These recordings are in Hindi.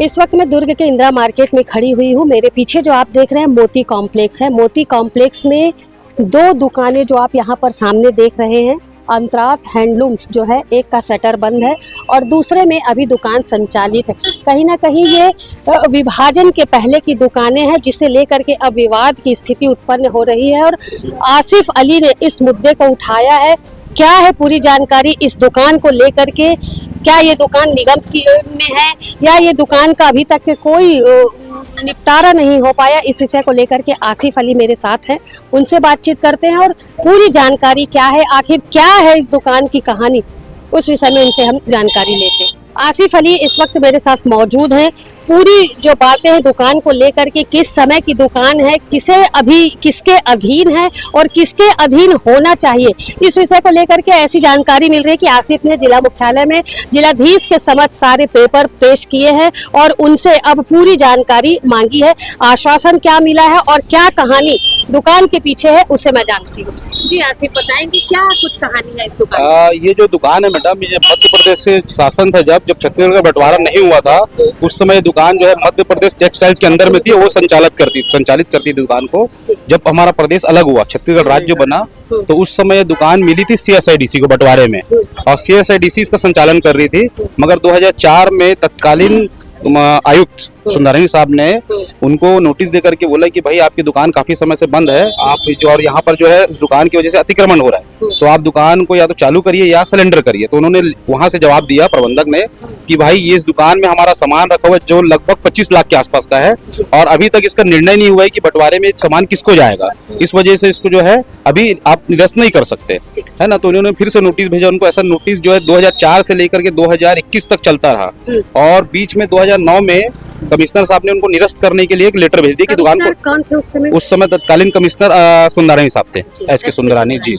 इस वक्त मैं दुर्ग के इंदिरा मार्केट में खड़ी हुई हूँ। मेरे पीछे जो आप देख रहे हैं मोती कॉम्प्लेक्स है। मोती कॉम्प्लेक्स में दो दुकानें जो आप यहाँ पर सामने देख रहे हैं, अंतरात हैंडलूम्स जो है, एक का शटर बंद है और दूसरे में अभी दुकान संचालित है। कहीं ना कहीं ये विभाजन के पहले की दुकानें हैं, जिसे लेकर के अब विवाद की स्थिति उत्पन्न हो रही है और आसिफ अली ने इस मुद्दे को उठाया है। क्या है पूरी जानकारी इस दुकान को लेकर के? क्या ये दुकान निगम की में है या ये दुकान का अभी तक के कोई निपटारा नहीं हो पाया? इस विषय को लेकर के आसिफ अली मेरे साथ हैं, उनसे बातचीत करते हैं और पूरी जानकारी क्या है, आखिर क्या है इस दुकान की कहानी, उस विषय में उनसे हम जानकारी लेते हैं। आसिफ अली इस वक्त मेरे साथ मौजूद हैं। पूरी जो बातें हैं दुकान को लेकर के, किस समय की दुकान है, किसे अभी किसके अधीन है और किसके अधीन होना चाहिए, इस विषय को लेकर के ऐसी जानकारी मिल रही है कि आसिफ ने जिला मुख्यालय में जिलाधीश के समक्ष सारे पेपर पेश किए हैं और उनसे अब पूरी जानकारी मांगी है। आश्वासन क्या मिला है और क्या कहानी दुकान के पीछे है, उसे मैं जानती हूँ। जी आसिफ, बताएंगे क्या कुछ कहानी है इस दुकान? ये जो दुकान है मैडम, ये मध्य प्रदेश से शासन था जब छत्तीसगढ़ का बंटवारा नहीं हुआ था, उस समय दुकान जो है मध्य प्रदेश टेक्सटाइल्स के अंदर में थी, वो संचालित करती थी दुकान को। जब हमारा प्रदेश अलग हुआ, छत्तीसगढ़ राज्य बना, तो उस समय दुकान मिली थी CSIDC को बंटवारे में और CSIDC इसका संचालन कर रही थी। मगर 2004 में तत्कालीन आयुक्त सुंदरानी साहब ने उनको नोटिस देकर के बोला कि भाई आपकी दुकान काफी समय से बंद है, आप जो और यहाँ पर जो है इस दुकान की वजह से अतिक्रमण हो रहा है, तो आप दुकान को या तो चालू करिए या सिलेंडर करिए। तो उन्होंने वहां से जवाब दिया प्रबंधक ने कि भाई ये इस दुकान में हमारा सामान रखा हुआ है जो लगभग 25 लाख के आसपास का है और अभी तक इसका निर्णय नहीं हुआ है कि बंटवारे में सामान किसको जाएगा, इस वजह से इसको जो है अभी आप निरस्त नहीं कर सकते, है ना। तो उन्होंने फिर से नोटिस भेजा उनको। ऐसा नोटिस जो है 2004 से लेकर के 2021 तक चलता रहा और बीच में 2009 में कमिश्नर साहब ने उनको निरस्त करने के लिए एक लेटर भेज दिया कि दुकान को। कौन थे उस समय तत्कालीन कमिश्नर सुंदरानी साहब थे, SK सुंदरानी जी।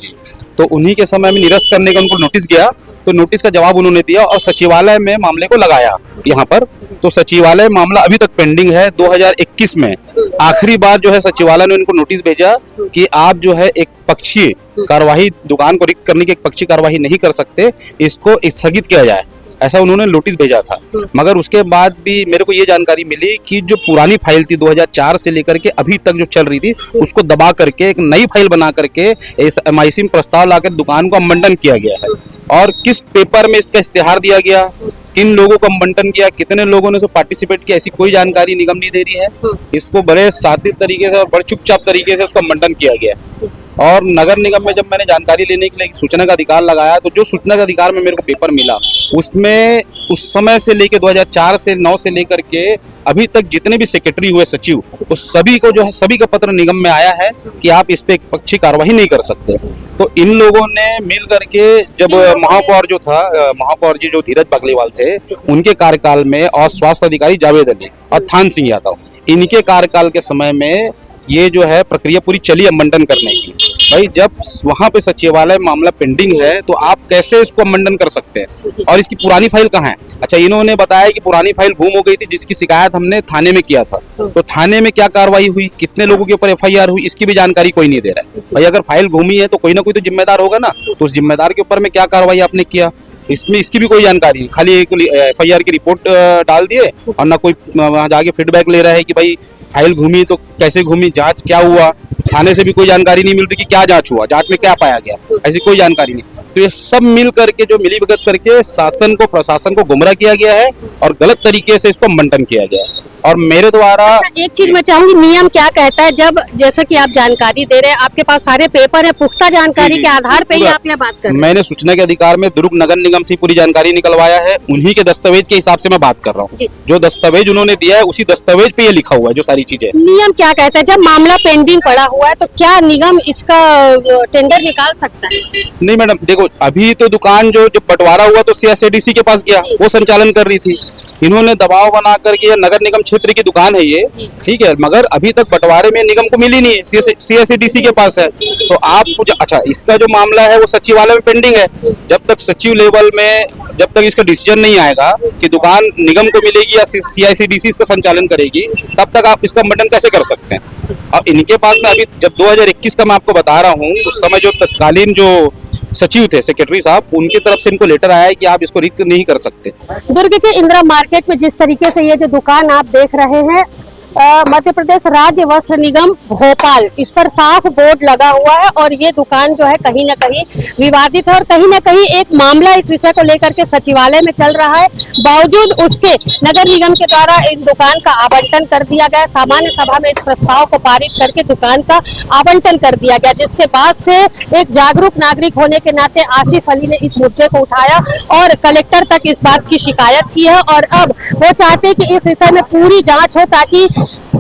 तो उन्हीं के समय में निरस्त करने का उनको नोटिस गया, तो नोटिस का जवाब उन्होंने दिया और सचिवालय में मामले को लगाया यहाँ पर। तो सचिवालय मामला अभी तक पेंडिंग है। 2021 में आखिरी बार जो है सचिवालय ने उनको नोटिस भेजा कि आप जो है एक पक्षीय कार्यवाही, दुकान को रिक्त करने की एक पक्षीय कार्यवाही नहीं कर सकते, इसको स्थगित किया जाए, ऐसा उन्होंने नोटिस भेजा था। मगर उसके बाद भी मेरे को ये जानकारी मिली कि जो पुरानी फाइल थी 2004 से लेकर के अभी तक जो चल रही थी, उसको दबा करके एक नई फाइल बना करके MIC में प्रस्ताव लाकर दुकान को आवंटन किया गया है। और किस पेपर में इसका इश्तेहार दिया गया, किन लोगों को आवंटन किया, कितने लोगों ने पार्टिसिपेट किया, ऐसी कोई जानकारी निगम नहीं दे रही है। इसको बड़े सादे तरीके से और बड़े चुपचाप तरीके से उसको आवंटन किया गया। और नगर निगम में जब मैंने जानकारी लेने के लिए सूचना का अधिकार लगाया, तो जो सूचना का अधिकार में मेरे को पेपर मिला, उसमें उस समय से लेकर 2004 से 9 से लेकर के अभी तक जितने भी सेक्रेटरी हुए, सचिव, तो सभी को जो है सभी का पत्र निगम में आया है कि आप इस पे एक पक्षी कार्रवाई नहीं कर सकते। तो इन लोगों ने मिल करके, जब महापौर जो था, महापौर जी जो धीरज बागलीवाल थे, उनके कार्यकाल में, और स्वास्थ्य अधिकारी जावेद अली और थान सिंह यादव, इनके कार्यकाल के समय में ये जो है प्रक्रिया पूरी चली आवंटन करने की। भाई जब वहां पे सचिवालय मामला पेंडिंग है तो आप कैसे इसको आवंटन कर सकते हैं? और इसकी पुरानी फाइल कहाँ है? अच्छा, इन्होंने बताया कि पुरानी फाइल गुम हो गई थी, जिसकी शिकायत हमने थाने में किया था। तो थाने में क्या कार्रवाई हुई, कितने लोगों के ऊपर FIR हुई, इसकी भी जानकारी कोई नहीं दे रहा है। भाई अगर फाइल गुमी है तो कोई ना कोई तो जिम्मेदार होगा ना, तो उस जिम्मेदार के ऊपर में क्या कार्रवाई आपने किया, इसमें इसकी भी कोई जानकारी नहीं। खाली एक FIR की रिपोर्ट डाल दिए और ना कोई वहाँ जाके फीडबैक ले रहा है कि भाई फाइल घूमी तो कैसे घूमी, जांच क्या हुआ, थाने से भी कोई जानकारी नहीं मिल रही कि क्या जांच हुआ, जांच में क्या पाया गया, ऐसी कोई जानकारी नहीं। तो ये सब मिल करके जो मिलीभगत करके शासन को, प्रशासन को गुमराह किया गया है और गलत तरीके से इसको आवंटन किया गया है। और मेरे द्वारा एक चीज मैं चाहूंगी, नियम क्या कहता है? जब जैसा कि आप जानकारी दे रहे हैं, आपके पास सारे पेपर है, पुख्ता जानकारी के आधार पे ही आप यह बात कर रहे हैं। मैंने सूचना के अधिकार में दुर्ग नगर निगम से पूरी जानकारी निकलवाया है, उन्हीं के दस्तावेज के हिसाब से मैं बात कर रहा हूँ। जो दस्तावेज उन्होंने दिया है उसी दस्तावेज पे ये लिखा हुआ है जो सारी चीजें। नियम क्या कहता है? जब मामला पेंडिंग पड़ा हुआ है तो क्या निगम इसका टेंडर निकाल सकता है? नहीं मैडम, देखो अभी तो दुकान जो बंटवारा हुआ तो CSIDC के पास गया, वो संचालन कर रही थी। इन्होंने दबाव बना करके, नगर निगम क्षेत्र की दुकान है ये, ठीक है, मगर अभी तक बंटवारे में निगम को मिली नहीं है, CSIDC के पास है। तो आप अच्छा, इसका जो मामला है वो सचिवालय में पेंडिंग है। जब तक सचिव लेवल में, जब तक इसका डिसीजन नहीं आएगा कि दुकान निगम को मिलेगी या CSIDC इसका संचालन करेगी, तब तक आप इसका आवंटन कैसे कर सकते हैं? और इनके पास में अभी, जब 2021 का मैं आपको बता रहा हूँ, उस समय जो तत्कालीन जो सचिव थे, सेक्रेटरी साहब, उनकी तरफ से इनको लेटर आया है कि आप इसको रिक्त नहीं कर सकते। दुर्ग के इंदिरा मार्केट में जिस तरीके से ये जो दुकान आप देख रहे हैं, मध्य प्रदेश राज्य वस्त्र निगम भोपाल, इस पर साफ बोर्ड लगा हुआ है और ये दुकान जो है कहीं ना कहीं विवादित है और कहीं ना कहीं एक मामला इस विषय को लेकर के सचिवालय में चल रहा है। बावजूद उसके नगर निगम के द्वारा इन दुकान का आवंटन कर दिया गया, सामान्य सभा में इस प्रस्ताव को पारित करके दुकान का आवंटन कर दिया गया, जिसके बाद से एक जागरूक नागरिक होने के नाते आसिफ अली ने इस मुद्दे को उठाया और कलेक्टर तक इस बात की शिकायत की है और अब वो चाहते हैं कि इस विषय में पूरी जांच हो, ताकि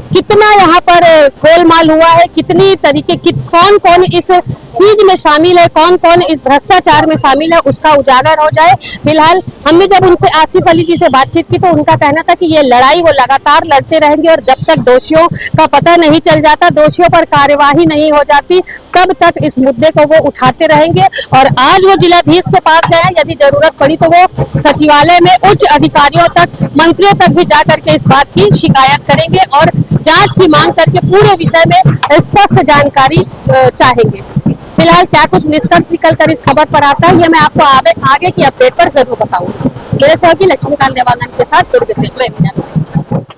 कितना यहाँ पर गोलमाल हुआ है, कितनी तरीके कौन कौन इस चीज में शामिल है, कौन कौन इस भ्रष्टाचार में शामिल है, उसका उजागर हो जाए। फिलहाल हमने जब उनसे आसिफ अली जी से बातचीत की तो उनका कहना था कि ये लड़ाई वो लगातार लड़ते रहेंगे और जब तक दोषियों का पता नहीं चल जाता, दोषियों पर कार्यवाही नहीं हो जाती, तब तक इस मुद्दे को वो उठाते रहेंगे। और आज वो जिलाधीश के पास गए हैं, यदि जरूरत पड़ी तो वो सचिवालय में उच्च अधिकारियों तक, मंत्रियों तक भी जा करके इस बात की शिकायत करेंगे और जांच की मांग करके पूरे विषय में स्पष्ट जानकारी चाहेंगे। फिलहाल क्या कुछ निष्कर्ष निकल कर इस खबर पर आता है, ये मैं आपको आगे की अपडेट पर जरूर बताऊंगी। मेरे सहयोगी लक्ष्मीकांत देवांगन के साथ दुर्ग से मैं मीना।